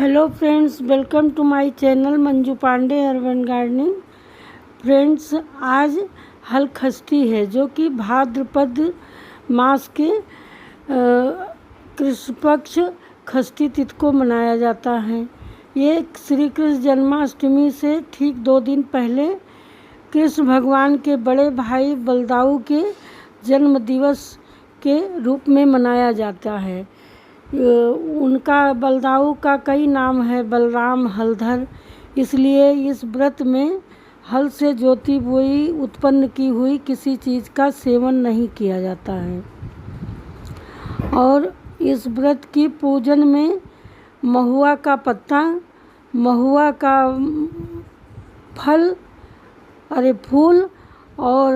Hello friends, welcome to my channel Manju Pandey urban gardening. Friends, आज हलखष्ठी है जो कि भाद्रपद मास के कृष्ण पक्ष षष्ठी तिथि को मनाया जाता है। ये श्री कृष्ण जन्माष्टमी से ठीक 2 दिन पहले कृष्ण भगवान के बड़े भाई बलदाऊ के जन्म दिवस के रूप में मनाया जाता है। उनका बलदाऊ का कई नाम है, बलराम, हलधर। इसलिए इस व्रत में हल से ज्योति बोई उत्पन्न की हुई किसी चीज़ का सेवन नहीं किया जाता है। और इस व्रत की पूजन में महुआ का पत्ता, महुआ का फूल और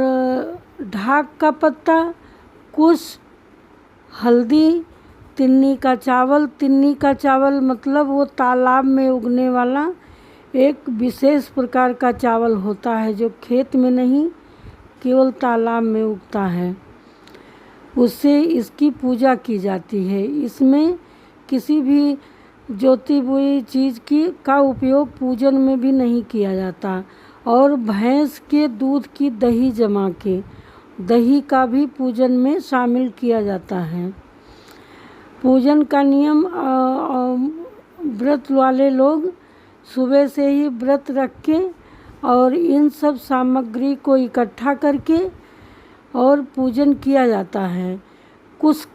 ढाक का पत्ता, कुश, हल्दी, तिन्नी का चावल मतलब वो तालाब में उगने वाला एक विशेष प्रकार का चावल होता है जो खेत में नहीं केवल तालाब में उगता है। उससे इसकी पूजा की जाती है। इसमें किसी भी ज्योति बुई चीज़ का उपयोग पूजन में भी नहीं किया जाता। और भैंस के दूध की दही जमा के दही का भी पूजन में शामिल किया जाता है। पूजन का नियम, व्रत वाले लोग सुबह से ही व्रत रख के और इन सब सामग्री को इकट्ठा करके और पूजन किया जाता है। कुश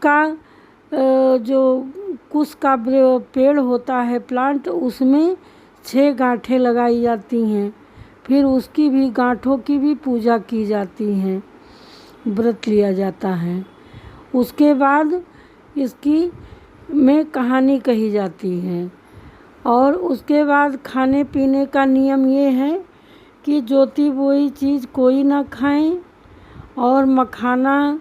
का पेड़ होता है, प्लांट, उसमें 6 गांठें लगाई जाती हैं। फिर उसकी भी गांठों की भी पूजा की जाती है, व्रत लिया जाता है। उसके बाद इसकी में कहानी कही जाती है। और उसके बाद खाने पीने का नियम ये है कि ज्योति बोई चीज़ कोई ना खाएं। और मखाना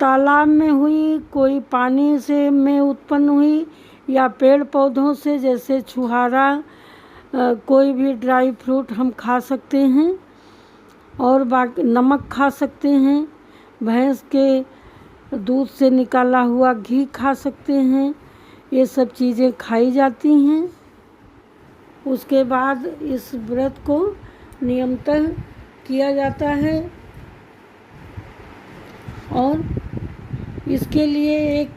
तालाब में हुई, कोई पानी से में उत्पन्न हुई या पेड़ पौधों से, जैसे छुहारा, कोई भी ड्राई फ्रूट हम खा सकते हैं। और बाकी नमक खा सकते हैं, भैंस के दूध से निकाला हुआ घी खा सकते हैं। ये सब चीज़ें खाई जाती हैं। उसके बाद इस व्रत को नियमतः किया जाता है। और इसके लिए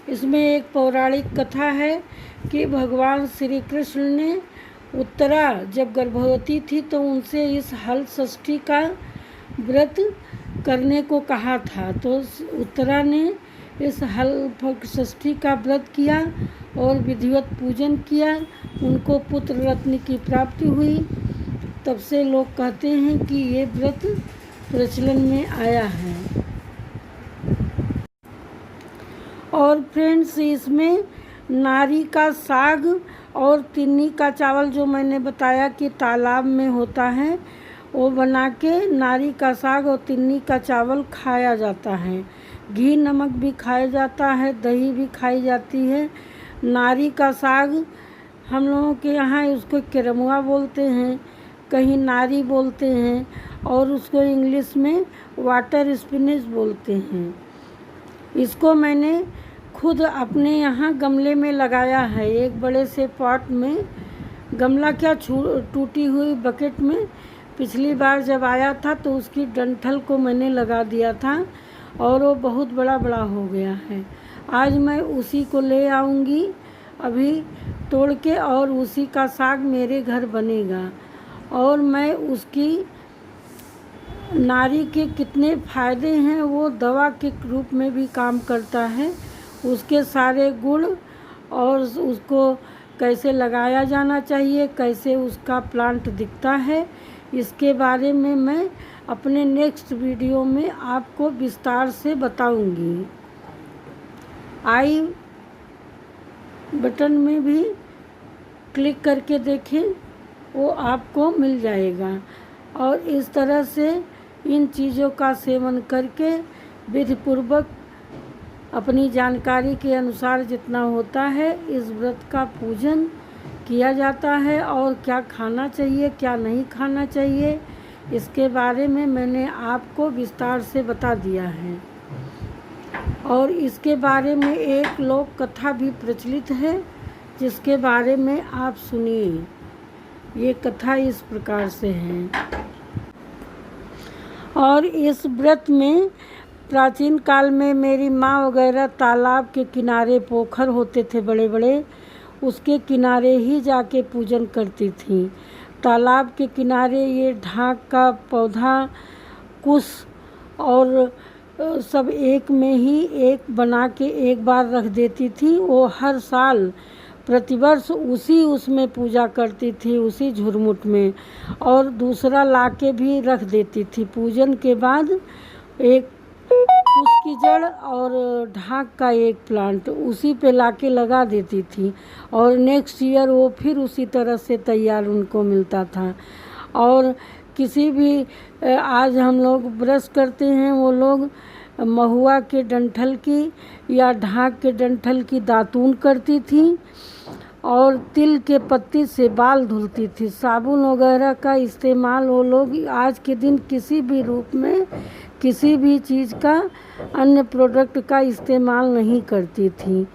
इसमें एक पौराणिक कथा है कि भगवान श्री कृष्ण ने उत्तरा जब गर्भवती थी तो उनसे इस हल षष्ठी का व्रत करने को कहा था। तो उत्तरा ने इस हल षष्ठी का व्रत किया और विधिवत पूजन किया। उनको पुत्र रत्न की प्राप्ति हुई। तब से लोग कहते हैं कि ये व्रत प्रचलन में आया है। और फ्रेंड्स, इसमें नारी का साग और तिन्नी का चावल, जो मैंने बताया कि तालाब में होता है, वो बना के नारी का साग और तिन्नी का चावल खाया जाता है। घी नमक भी खाया जाता है, दही भी खाई जाती है। नारी का साग हम लोगों के यहाँ उसको किरमुआ बोलते हैं, कहीं नारी बोलते हैं, और उसको इंग्लिश में वाटर स्पिनिच बोलते हैं। इसको मैंने खुद अपने यहाँ गमले में लगाया है, एक बड़े से पॉट में। गमला क्या, टूटी हुई बकेट में पिछली बार जब आया था तो उसकी डंठल को मैंने लगा दिया था और वो बहुत बड़ा हो गया है। आज मैं उसी को ले आऊँगी अभी तोड़ के, और उसी का साग मेरे घर बनेगा। और मैं उसकी नारी के कितने फ़ायदे हैं, वो दवा के रूप में भी काम करता है। उसके सारे गुण और उसको कैसे लगाया जाना चाहिए, कैसे उसका प्लांट दिखता है, इसके बारे में मैं अपने नेक्स्ट वीडियो में आपको विस्तार से बताऊंगी। आई बटन में भी क्लिक करके देखें, वो आपको मिल जाएगा। और इस तरह से इन चीज़ों का सेवन करके विधिपूर्वक अपनी जानकारी के अनुसार जितना होता है इस व्रत का पूजन किया जाता है। और क्या खाना चाहिए, क्या नहीं खाना चाहिए, इसके बारे में मैंने आपको विस्तार से बता दिया है। और इसके बारे में एक लोक कथा भी प्रचलित है जिसके बारे में आप सुनिए। ये कथा इस प्रकार से है। और इस व्रत में प्राचीन काल में मेरी माँ वगैरह तालाब के किनारे पोखर होते थे बड़े बड़े, उसके किनारे ही जाके पूजन करती थी। तालाब के किनारे ये ढाक का पौधा, कुश और सब एक में ही एक बना के एक बार रख देती थी। वो हर साल प्रतिवर्ष उसमें पूजा करती थी, उसी झुरमुट में, और दूसरा लाके भी रख देती थी। पूजन के बाद एक उसकी जड़ और ढाक का एक प्लांट उसी पे लाके लगा देती थी, और नेक्स्ट ईयर वो फिर उसी तरह से तैयार उनको मिलता था। और किसी भी आज हम लोग ब्रश करते हैं, वो लोग महुआ के डंठल की या ढाक के डंठल की दातून करती थी, और तिल के पत्ती से बाल धुलती थी। साबुन वगैरह का इस्तेमाल वो लोग आज के दिन किसी भी रूप में किसी भी चीज़ का अन्य प्रोडक्ट का इस्तेमाल नहीं करती थी।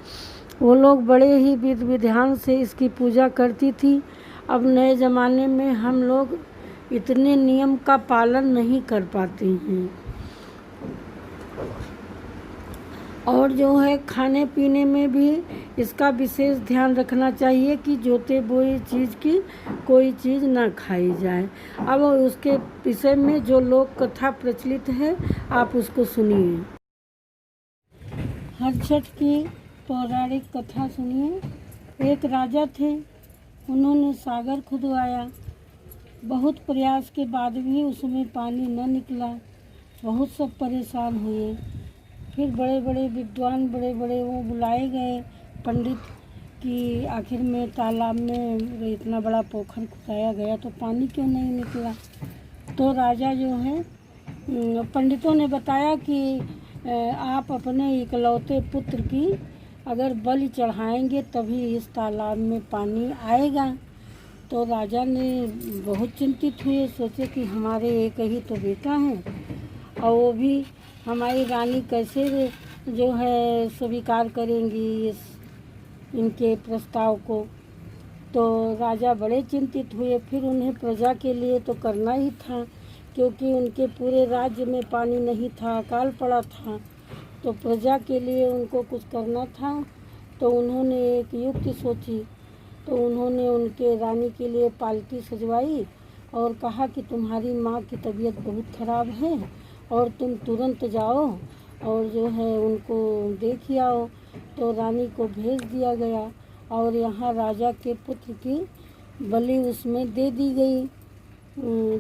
वो लोग बड़े ही विधि विधान से इसकी पूजा करती थी। अब नए ज़माने में हम लोग इतने नियम का पालन नहीं कर पाते हैं। और जो है खाने पीने में भी इसका विशेष ध्यान रखना चाहिए कि जोते बोई चीज़ की कोई चीज़ ना खाई जाए। अब उसके विषय में जो लोक कथा प्रचलित है आप उसको सुनिए। हरछठ की पौराणिक कथा सुनिए। एक राजा थे, उन्होंने सागर खुदवाया। बहुत प्रयास के बाद भी उसमें पानी न निकला। बहुत सब परेशान हुए। फिर बड़े बड़े विद्वान बड़े बड़े वो बुलाए गए पंडित कि आखिर में तालाब में इतना बड़ा पोखर खुदाया गया तो पानी क्यों नहीं निकला। तो राजा जो है, पंडितों ने बताया कि आप अपने इकलौते पुत्र की अगर बलि चढ़ाएंगे तभी इस तालाब में पानी आएगा। तो राजा ने बहुत चिंतित हुए, सोचे कि हमारे एक ही तो बेटा है और वो भी हमारी रानी कैसे जो है स्वीकार करेंगी इनके प्रस्ताव को। तो राजा बड़े चिंतित हुए। फिर उन्हें प्रजा के लिए तो करना ही था, क्योंकि उनके पूरे राज्य में पानी नहीं था, अकाल पड़ा था, तो प्रजा के लिए उनको कुछ करना था। तो उन्होंने एक युक्ति सोची। तो उन्होंने उनके रानी के लिए पालकी सजवाई और कहा कि तुम्हारी माँ की तबीयत बहुत ख़राब है और तुम तुरंत जाओ और जो है उनको देख आओ। तो रानी को भेज दिया गया और यहाँ राजा के पुत्र की बलि उसमें दे दी गई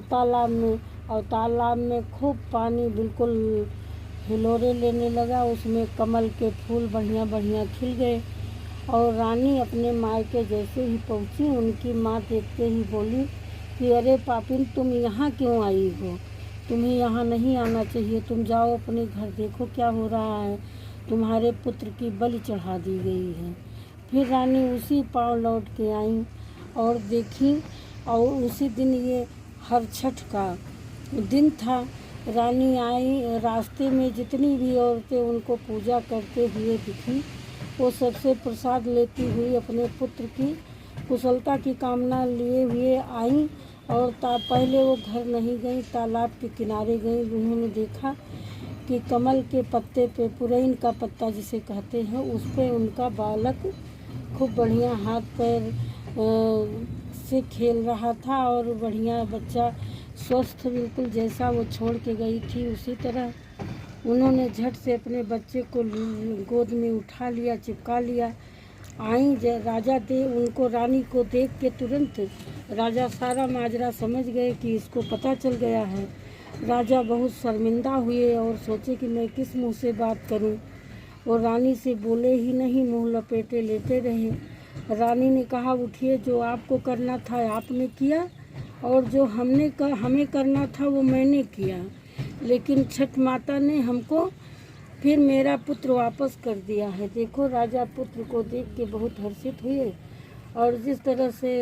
तालाब में। और तालाब में खूब पानी बिल्कुल हिलोरे लेने लगा। उसमें कमल के फूल बढ़िया बढ़िया खिल गए। और रानी अपने मायके जैसे ही पहुँची, उनकी माँ देखते ही बोली कि अरे पापिन, तुम यहाँ क्यों आई हो? तुम्हें यहाँ नहीं आना चाहिए। तुम जाओ अपने घर, देखो क्या हो रहा है। तुम्हारे पुत्र की बलि चढ़ा दी गई है। फिर रानी उसी पाँव लौट के आई और देखी, और उसी दिन ये हरछठ का दिन था। रानी आई, रास्ते में जितनी भी औरतें उनको पूजा करते हुए दिखी, वो सबसे प्रसाद लेती हुई अपने पुत्र की कुशलता की कामना लिए हुए आई। और पहले वो घर नहीं गई, तालाब के किनारे गई। उन्होंने देखा कि कमल के पत्ते पे, पुरैन का पत्ता जिसे कहते हैं, उस पे उनका बालक खूब बढ़िया हाथ पैर से खेल रहा था और बढ़िया बच्चा स्वस्थ बिल्कुल जैसा वो छोड़ के गई थी उसी तरह। उन्होंने झट से अपने बच्चे को गोद में उठा लिया, चिपका लिया। आई राजा दे उनको रानी को देख के तुरंत राजा सारा माजरा समझ गए कि इसको पता चल गया है। राजा बहुत शर्मिंदा हुए और सोचे कि मैं किस मुंह से बात करूं। वो रानी से बोले ही नहीं, मुंह लपेटे लेटे रहे। रानी ने कहा, उठिए, जो आपको करना था आपने किया और जो हमें करना था वो मैंने किया, लेकिन छठ माता ने हमको फिर मेरा पुत्र वापस कर दिया है। देखो, राजा पुत्र को देख के बहुत हर्षित हुए और जिस तरह से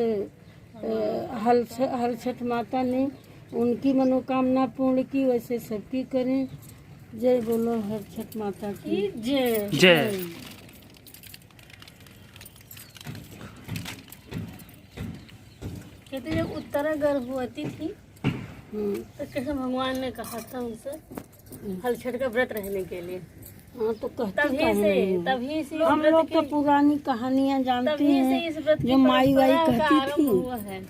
हरछठ माता ने उनकी मनोकामना पूर्ण की, वैसे सबकी करें। जय बोलो हरछठ माता की जय। जय। कहते जब उत्तरा गर्भवती थी तो कृष्ण भगवान ने कहा था उनसे हलछट का व्रत रहने के लिए। हाँ तो कहते तभी से हम लोग तो पुरानी कहानियाँ जानते तभी से हैं इस व्रत की जो माई वाई परंपरा का कहती आरंभ थी। हुआ है।